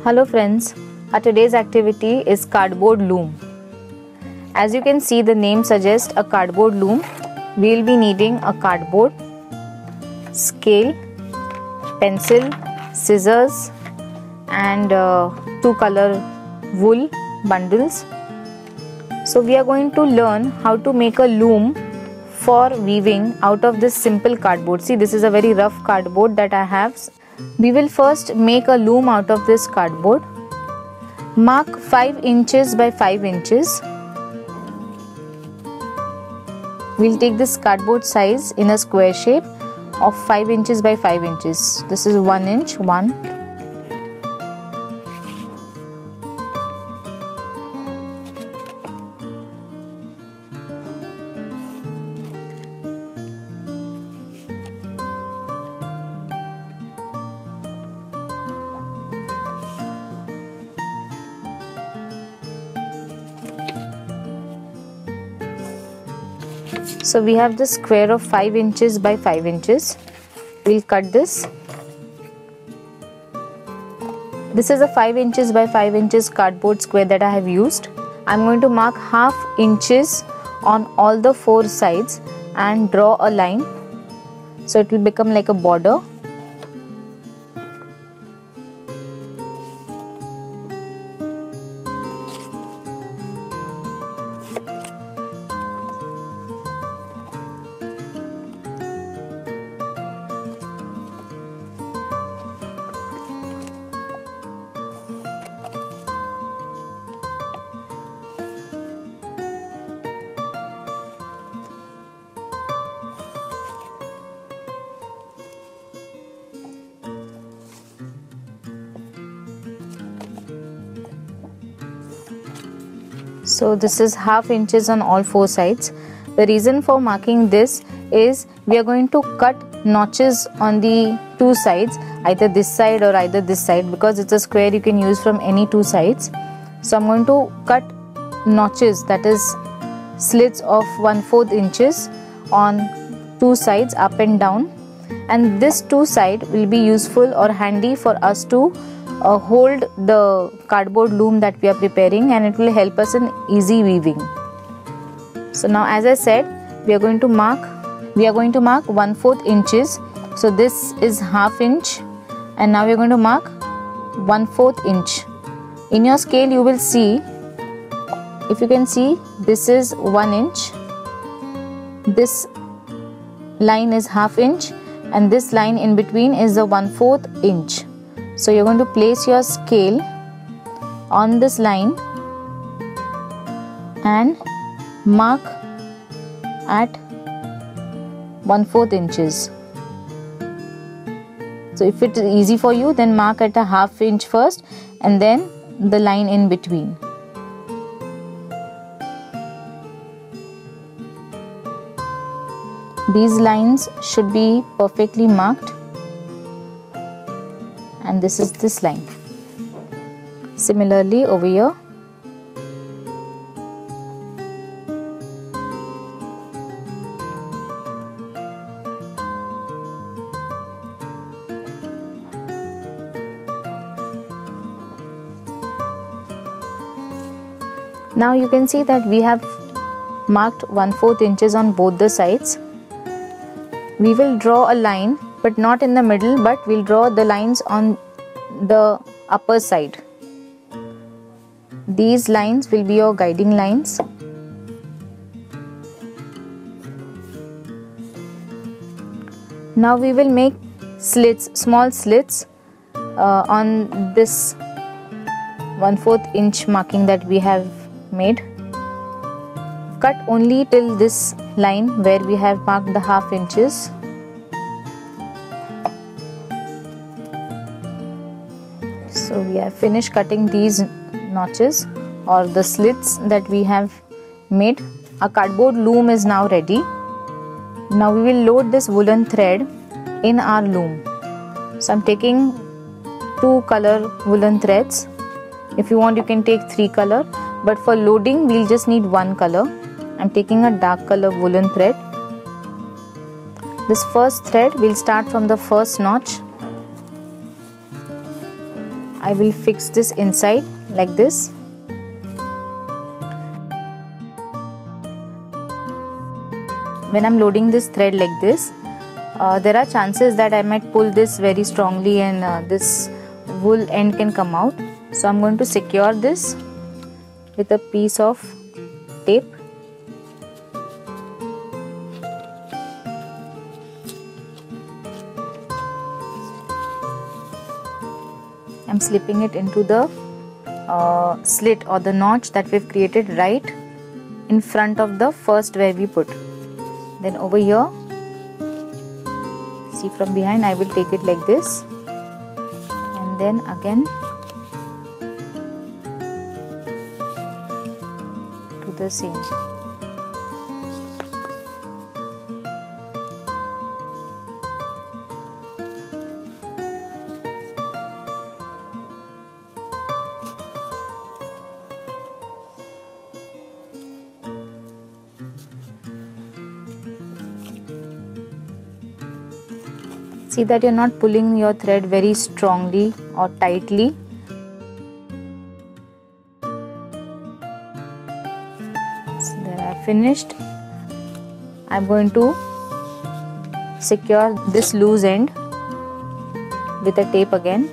Hello friends, our today's activity is cardboard loom. As you can see, the name suggests a cardboard loom. We will be needing a cardboard, scale, pencil, scissors and two color wool bundles. So we are going to learn how to make a loom for weaving out of this simple cardboard. See, this is a very rough cardboard that I have. We will first make a loom out of this cardboard. Mark 5 inches by 5 inches. We'll take this cardboard size in a square shape of 5 inches by 5 inches. This is 1 inch, 1. So we have the square of 5 inches by 5 inches. We'll cut this. This is a 5 inches by 5 inches cardboard square that I have used. I'm going to mark half inches on all the 4 sides and draw a line. So it will become like a border. So this is half inches on all 4 sides. The reason for marking this is we are going to cut notches on the 2 sides, either this side or either this side, because it's a square you can use from any 2 sides. So I'm going to cut notches, that is slits of 1/4 inches on 2 sides up and down, and this 2 side will be useful or handy for us to hold the cardboard loom that we are preparing, and it will help us in easy weaving. So now, as I said, we are going to mark 1/4 inches. So this is half inch, and now we are going to mark 1/4 inch. In your scale you will see, if you can see, this is 1 inch, this line is half inch, and this line in between is the 1/4 inch. So you're going to place your scale on this line and mark at 1/4 inches. So if it is easy for you, then mark at a half inch first and then the line in between. These lines should be perfectly marked, and this is this line. Similarly over here. Now you can see that we have marked 1/4 inches on both the sides. We will draw a line, but not in the middle, but we'll draw the lines on the upper side. These lines will be your guiding lines. Now we will make slits, small slits on this 1/4 inch marking that we have made. Cut only till this line where we have marked the half inches. So we have finished cutting these notches or the slits that we have made. Our cardboard loom is now ready. Now we will load this woolen thread in our loom. So I'm taking 2 color woolen threads. If you want, you can take 3 color, but for loading we'll just need 1 color. I'm taking a dark color woolen thread. This first thread, we'll start from the first notch. I will fix this inside like this. When I'm loading this thread like this, there are chances that I might pull this very strongly and this wool end can come out. So I'm going to secure this with a piece of tape. I'm slipping it into the slit or the notch that we've created right in front of the first where we put. Then over here, see from behind, I will take it like this, and then again to the same. See that you're not pulling your thread very strongly or tightly. So there I finished. I'm going to secure this loose end with a tape again.